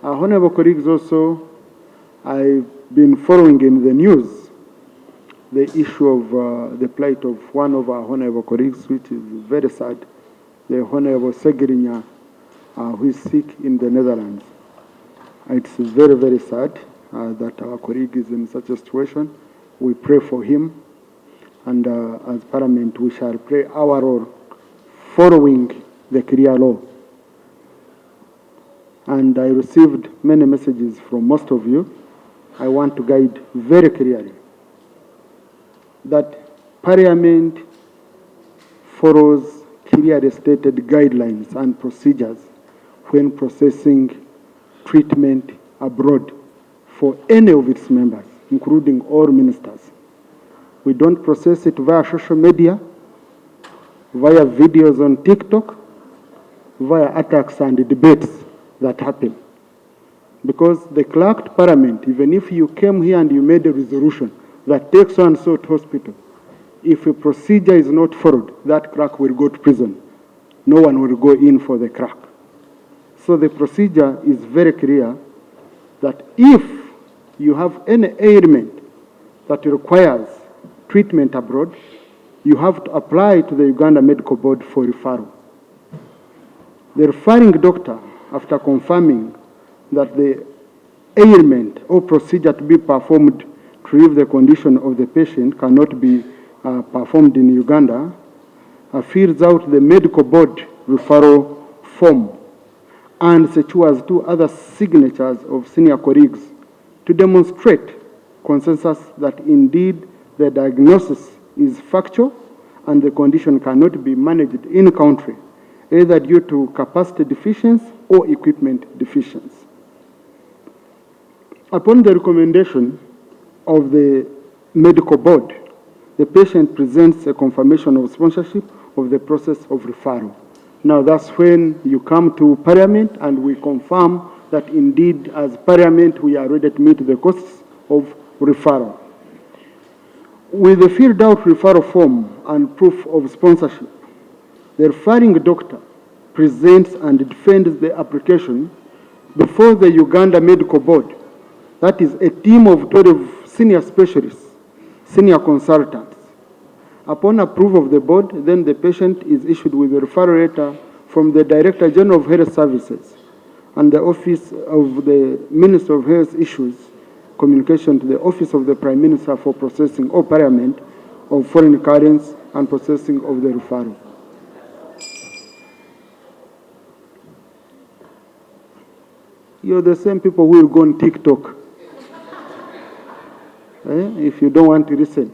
Honorable colleagues, also, I've been following in the news the issue of the plight of one of our honorable colleagues, which is very sad, the Honorable Ssegirinya, who is sick in the Netherlands. It's very, very sad that our colleague is in such a situation. We pray for him, and as Parliament, we shall play our role following the Sharia law. And I received many messages from most of you. I want to guide very clearly that Parliament follows clearly stated guidelines and procedures when processing treatment abroad for any of its members, including all ministers. We don't process it via social media, via videos on TikTok, via attacks and debates that happen. Because the clerked Parliament, even if you came here and you made a resolution that takes so and so to hospital, if a procedure is not followed, that clerk will go to prison. No one will go in for the clerk. So the procedure is very clear that if you have any ailment that requires treatment abroad, you have to apply to the Uganda Medical Board for referral. The referring doctor, after confirming that the ailment or procedure to be performed to relieve the condition of the patient cannot be performed in Uganda, fills out the medical board referral form and secures 2 other signatures of senior colleagues to demonstrate consensus that indeed the diagnosis is factual and the condition cannot be managed in country, either due to capacity deficiency or equipment deficiency. Upon the recommendation of the medical board, the patient presents a confirmation of sponsorship of the process of referral. Now that's when you come to Parliament and we confirm that indeed as Parliament we are ready to meet the costs of referral. With the filled out referral form and proof of sponsorship, the referring doctor presents and defends the application before the Uganda Medical Board. That is a team of 12 senior specialists, senior consultants. Upon approval of the board, then the patient is issued with a referral letter from the Director General of Health Services, and the Office of the Minister of Health issues communication to the Office of the Prime Minister for processing or Parliament of foreign currency and processing of the referral. You're the same people who will go on TikTok if you don't want to listen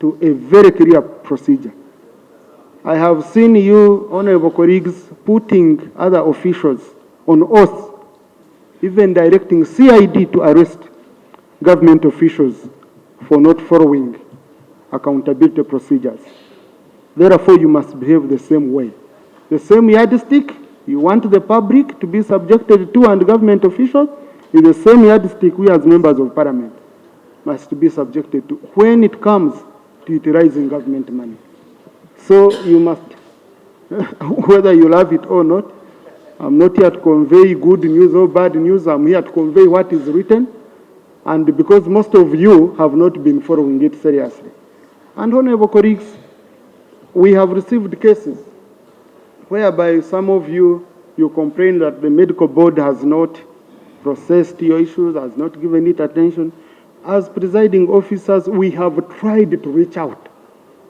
to a very clear procedure. I have seen you, honorable colleagues, putting other officials on oath, even directing CID to arrest government officials for not following accountability procedures. Therefore, you must behave the same way. The same yardstick you want the public to be subjected to and government officials is the same yardstick we as members of Parliament must be subjected to when it comes to utilizing government money. So you must, whether you love it or not, I'm not here to convey good news or bad news. I'm here to convey what is written. And because most of you have not been following it seriously. And honorable colleagues, we have received cases whereby some of you complain that the medical board has not processed your issues, has not given it attention. As presiding officers, we have tried to reach out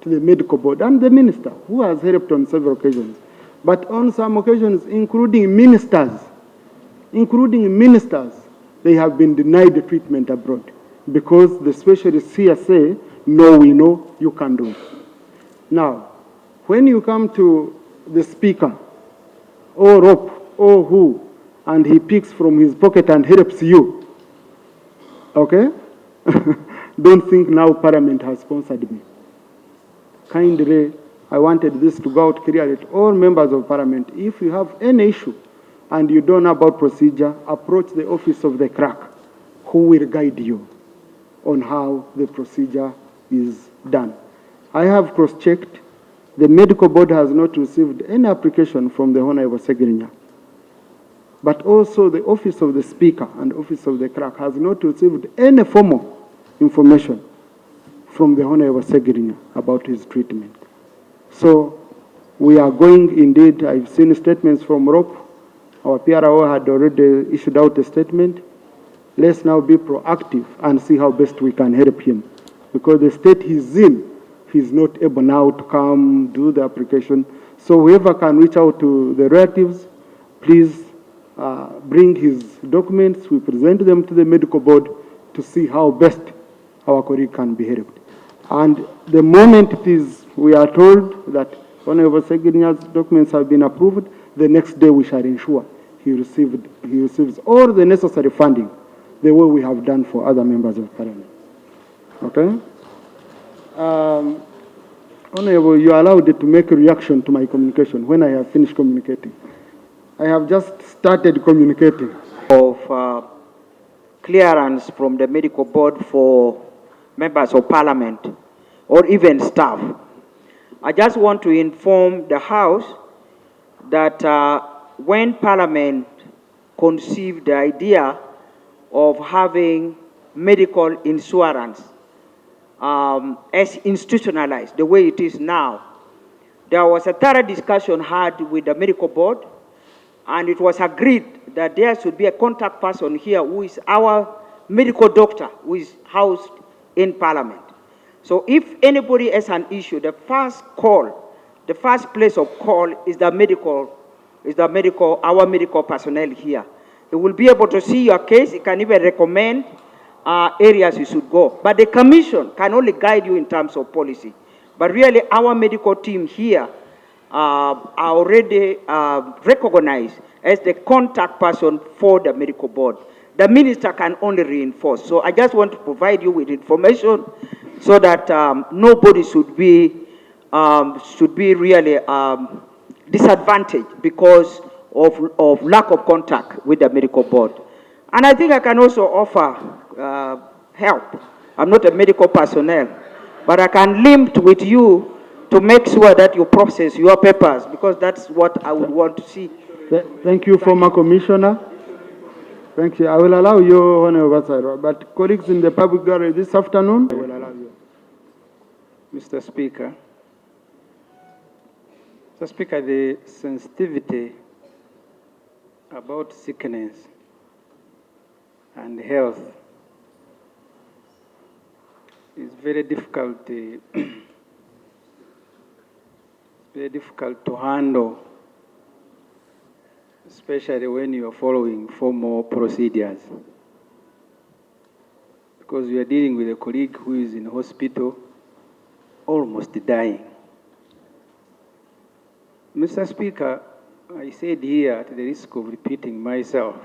to the medical board and the minister, who has helped on several occasions. But on some occasions, including ministers, they have been denied the treatment abroad because the specialists here say, no, we know you can do it. Now, when you come to the speaker, or Rope, or who, and he picks from his pocket and helps you, okay? Don't think now Parliament has sponsored me. Kindly, I wanted this to go out clearly to all members of Parliament. If you have any issue and you don't know about procedure, approach the office of the clerk, who will guide you on how the procedure is done. I have cross-checked. The medical board has not received any application from the Honorable Ssegirinya. But also the Office of the Speaker and Office of the Clerk has not received any formal information from the Honorable Ssegirinya about his treatment. So we are going indeed, I've seen statements from ROP. Our PRO had already issued out a statement. Let's now be proactive and see how best we can help him. Because the state he's in, he's not able now to come do the application. So whoever can reach out to the relatives, please bring his documents. We present them to the medical board to see how best our colleague can be helped. And the moment it is, we are told that Honorable Ssegirinya's documents have been approved, the next day we shall ensure he receives all the necessary funding, the way we have done for other members of Parliament. Okay? Honorable, you are allowed to make a reaction to my communication when I have finished communicating. I have just started communicating. Of clearance from the medical board for members of Parliament or even staff. I just want to inform the House that when Parliament conceived the idea of having medical insurance as institutionalized the way it is now, there was a thorough discussion had with the medical board, and it was agreed that there should be a contact person here who is our medical doctor who is housed in Parliament. So if anybody has an issue, the first place of call is our medical personnel here. It will be able to see your case. It can even recommend areas you should go. But the commission can only guide you in terms of policy. But really, our medical team here are already recognized as the contact person for the medical board. The minister can only reinforce. So I just want to provide you with information so that nobody should be really disadvantaged because of lack of contact with the medical board. And I think I can also offer help. I'm not a medical personnel, but I can link with you to make sure that you process your papers, because that's what I would want to see. Thank you, former Commissioner. Thank you. I will allow you, Honorable Sairo, but colleagues in the public gallery this afternoon, I will allow you. Mr. Speaker, the sensitivity about sickness and health is very difficult, very difficult to handle, especially when you are following formal procedures. Because we are dealing with a colleague who is in hospital, almost dying. Mr. Speaker, I said here, at the risk of repeating myself,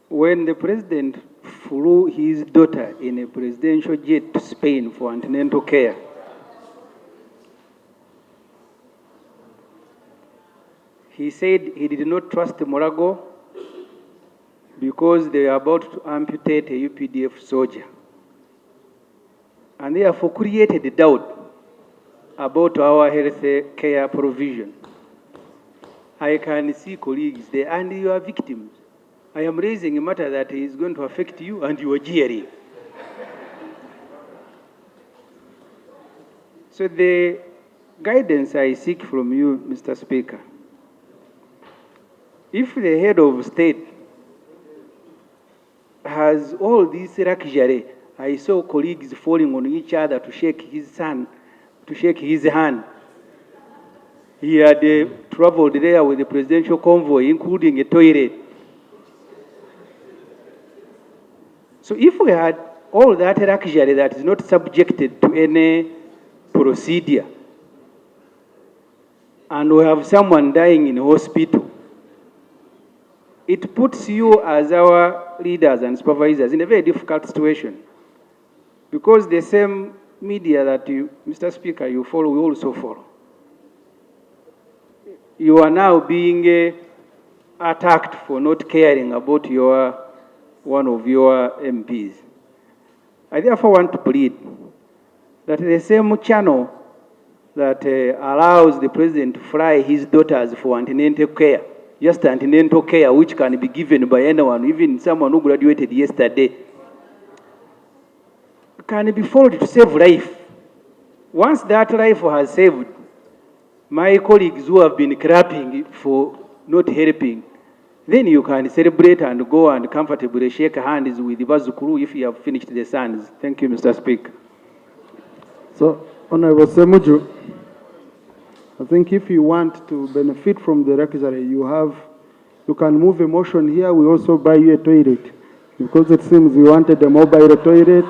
when the president flew his daughter in a presidential jet to Spain for antenatal care, he said he did not trust Morago because they were about to amputate a UPDF soldier, and therefore created doubt about our health care provision. I can see colleagues there, and you are victims. I am raising a matter that is going to affect you, and you are jeering. So the guidance I seek from you, Mr. Speaker, if the head of state has all this luxury, I saw colleagues falling on each other to shake his hand. He had traveled there with the presidential convoy, including a toilet. So if we had all that luxury that is not subjected to any procedure, and we have someone dying in hospital, it puts you as our leaders and supervisors in a very difficult situation. Because the same media that you, Mr. Speaker, you follow, we also follow. You are now being attacked for not caring about one of your MPs. I therefore want to plead that the same channel that allows the president to fly his daughters for antenatal care just antenatal care, which can be given by anyone, even someone who graduated yesterday, can be followed to save life. Once that life has saved, my colleagues who have been clapping for not helping, then you can celebrate and go and comfortably shake hands with the Bazukuru if you have finished the sons. Thank you, Mr. Speaker. So, Honorable Ssemujju, I think if you want to benefit from the luxury, you can move a motion here. We also buy you a toilet. Because it seems you wanted a mobile toilet,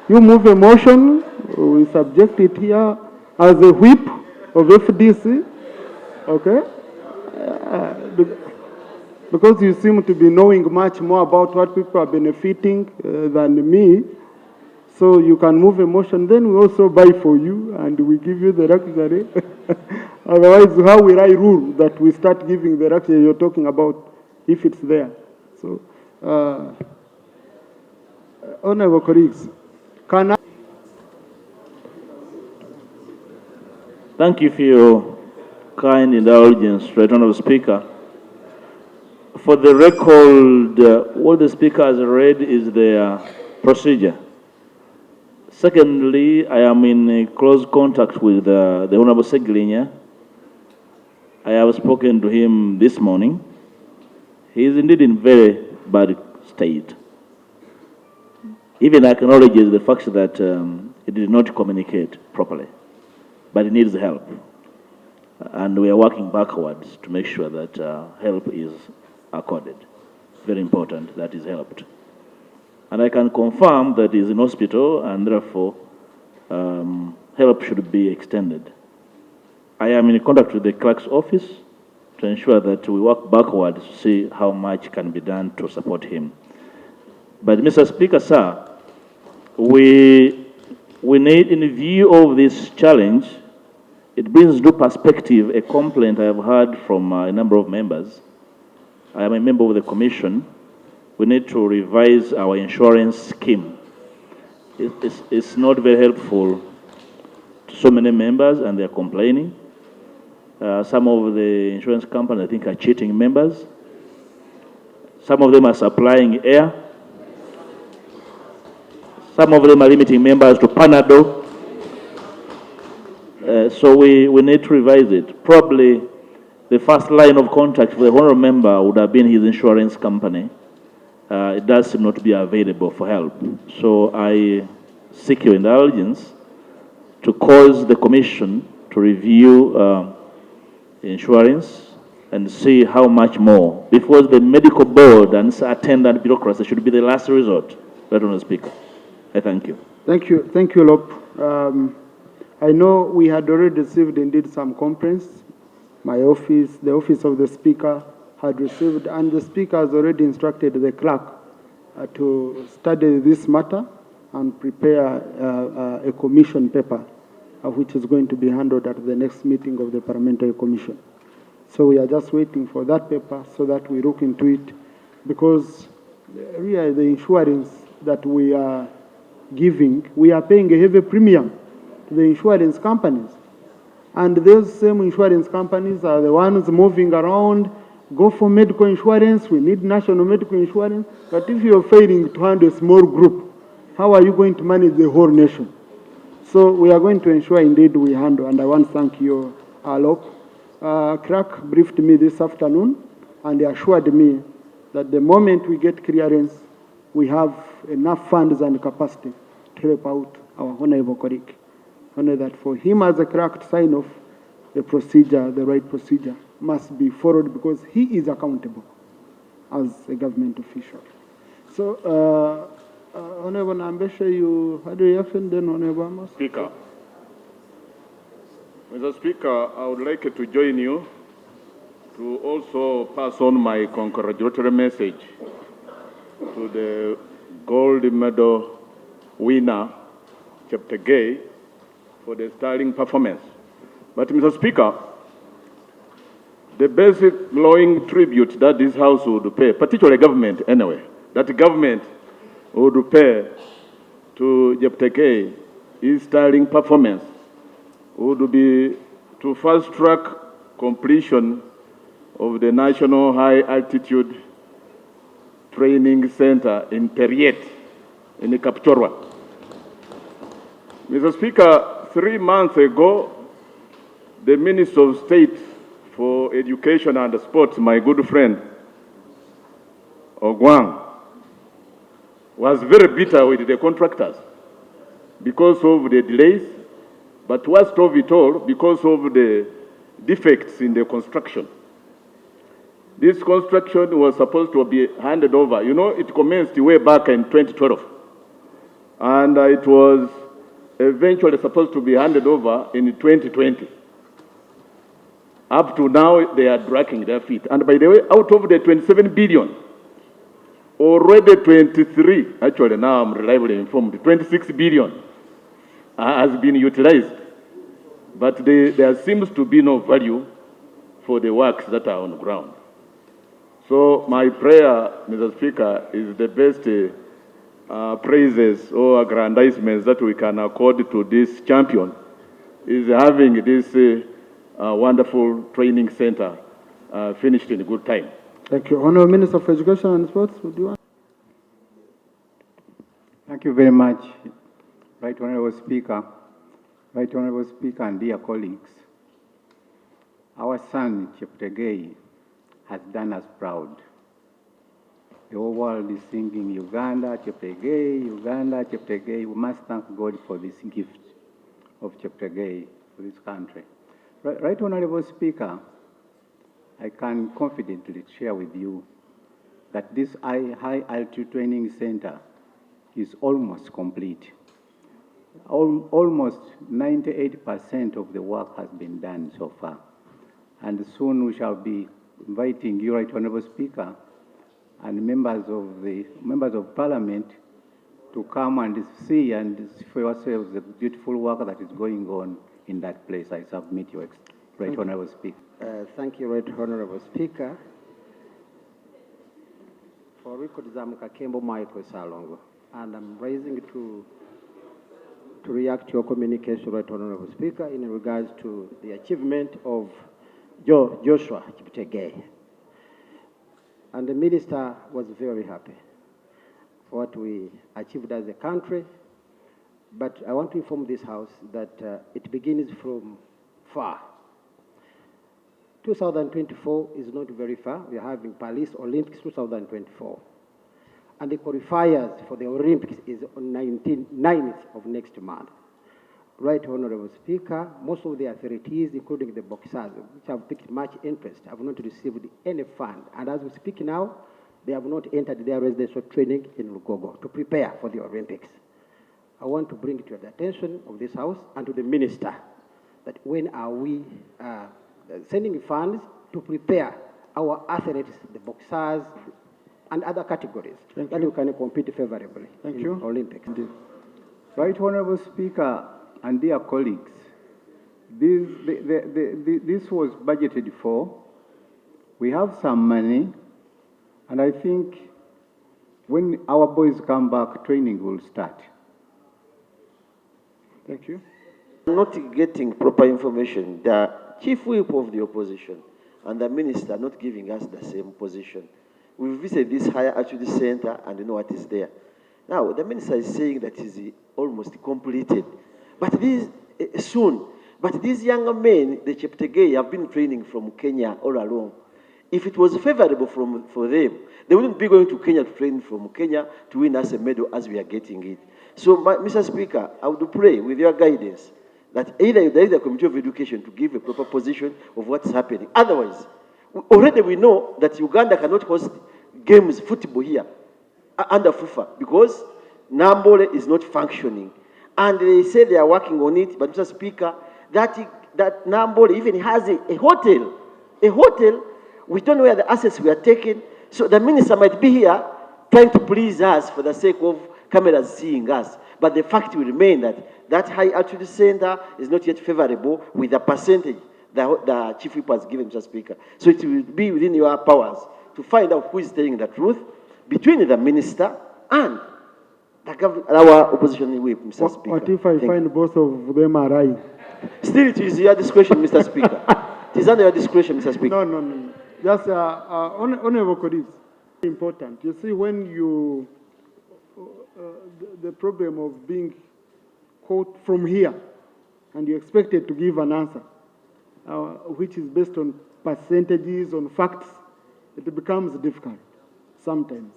you move a motion, we subject it here as a whip of FDC, okay? Because you seem to be knowing much more about what people are benefiting than me, so you can move a motion, then we also buy for you and we give you the luxury. Otherwise, how will I rule that we start giving the luxury you're talking about if it's there? So, honorable colleagues, can I? Thank you for your kind indulgence, Right Honorable Speaker. For the record, what the Speaker has read is the procedure. Secondly, I am in close contact with the Honorable Ssegirinya. I have spoken to him this morning. He is indeed in very bad state. Even acknowledges the fact that he did not communicate properly, but he needs help. And we are working backwards to make sure that help is accorded. Very important that is helped. And I can confirm that he is in hospital and therefore help should be extended. I am in contact with the clerk's office to ensure that we work backwards to see how much can be done to support him. But Mr. Speaker, sir, we need, in view of this challenge, it brings into perspective a complaint I have heard from a number of members. I am a member of the commission. We need to revise our insurance scheme. It's not very helpful to so many members, and they're complaining. Some of the insurance companies, I think, are cheating members. Some of them are supplying air. Some of them are limiting members to Panadol. So we need to revise it. Probably the first line of contact for the honorable member would have been his insurance company. It does seem not to be available for help. So I seek your indulgence to cause the commission to review insurance and see how much more. Because the medical board and attendant bureaucracy should be the last resort. Right, Honourable Speaker. I thank you. Thank you, Lop. I know we had already received indeed some complaints. My office, the office of the Speaker, had received, and the Speaker has already instructed the clerk to study this matter and prepare a commission paper, which is going to be handled at the next meeting of the Parliamentary Commission. So we are just waiting for that paper so that we look into it, because really the insurance that we are giving, we are paying a heavy premium to the insurance companies. And those same insurance companies are the ones moving around, go for medical insurance, we need national medical insurance. But if you're failing to handle a small group, how are you going to manage the whole nation? So we are going to ensure indeed we handle, and I want to thank you, Alok. Clerk briefed me this afternoon and assured me that the moment we get clearance, we have enough funds and capacity to help out our honorable colleague. Only that for him as a clerk to sign off, the procedure, the right procedure, must be followed because he is accountable as a government official. So, Honorable Nambesha, you had a reaction, then Honorable Amos. Speaker. Mr. Speaker, I would like to join you to also pass on my congratulatory message to the gold medal winner, Chapter Gay, for the sterling performance. But, Mr. Speaker, the basic glowing tribute that this House would pay, particularly government anyway, that the government would pay to Jepteke his sterling performance would be to fast-track completion of the National High Altitude Training Center in Periet, in Kapchorwa. Mr. Speaker, 3 months ago, the Minister of State for Education and Sports, my good friend, Ogwang, was very bitter with the contractors because of the delays, but worst of it all, because of the defects in the construction. This construction was supposed to be handed over. You know, it commenced way back in 2012, and it was eventually supposed to be handed over in 2020. Up to now, they are dragging their feet. And by the way, out of the 27 billion, already 23, actually now I'm reliably informed, 26 billion has been utilized. But there seems to be no value for the works that are on the ground. So my prayer, Mr. Speaker, is the best praises or aggrandizements that we can accord to this champion is having this wonderful training center finished in good time. Thank you. Honourable Minister of Education and Sports, would you want? Thank you very much, Right Honourable Speaker. Right Honourable Speaker and dear colleagues, our son, Cheptegei, has done us proud. The whole world is singing Uganda, Cheptegei, Uganda, Cheptegei. We must thank God for this gift of Cheptegei for this country. Right Honourable Speaker, I can confidently share with you that this high altitude training center is almost complete. Almost 98% of the work has been done so far. And soon we shall be inviting you, Right Honourable Speaker, and members of Parliament to come and see for yourselves the beautiful work that is going on in that place. I submit you, Right Honourable Speaker. Thank you, Right Honourable Speaker. For record, Zamukakembo Michael Salongo, and I'm raising to react to your communication, Right Honourable Speaker, in regards to the achievement of Joshua Cheptegei. And the Minister was very happy for what we achieved as a country. But I want to inform this House that it begins from far. 2024 is not very far. We are having Paris Olympics 2024. And the qualifiers for the Olympics is on 9th of next month. Right Honourable Speaker, most of the authorities, including the boxers, which have picked much interest, have not received any fund. And as we speak now, they have not entered their residential training in Lugogo to prepare for the Olympics. I want to bring it to the attention of this House and to the Minister that when are we sending funds to prepare our athletes, the boxers, and other categories that we can compete favorably in Olympics. Right Honourable Speaker and dear colleagues, this was budgeted for. We have some money, and I think when our boys come back, training will start. Thank you. Not getting proper information. The chief whip of the opposition and the minister not giving us the same position. We visited this higher altitude center and you know what is there. Now, the minister is saying that it is almost completed. But this soon. But these younger men, the Cheptegei, have been training from Kenya all along. If it was favorable for them, they wouldn't be going to Kenya to train from Kenya to win us a medal as we are getting it. So, Mr. Speaker, I would pray with your guidance that either there is a Committee of Education to give a proper position of what's happening. Otherwise, already we know that Uganda cannot host games, football here, under FUFA, because Nambole is not functioning. And they say they are working on it, but Mr. Speaker, that Nambole even has a hotel. A hotel, we don't know where the assets were taken. So the minister might be here trying to please us for the sake of cameras seeing us. But the fact will remain that high altitude center is not yet favorable with the percentage that the chief whip has given, Mr. Speaker. So it will be within your powers to find out who is telling the truth between the minister and our opposition whip, Mr. Speaker. What if I find both of them are right? Still, it is your discretion, Mr. Speaker. It is under your discretion, Mr. Speaker. No. Just, honorable colleagues, important. You see, when you, the problem of being quote from here, and you're expected to give an answer, which is based on percentages, on facts, it becomes difficult sometimes.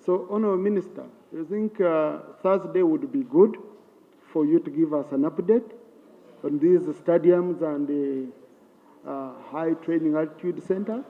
So, Honourable Minister, I think Thursday would be good for you to give us an update on these stadiums and the high training altitude center.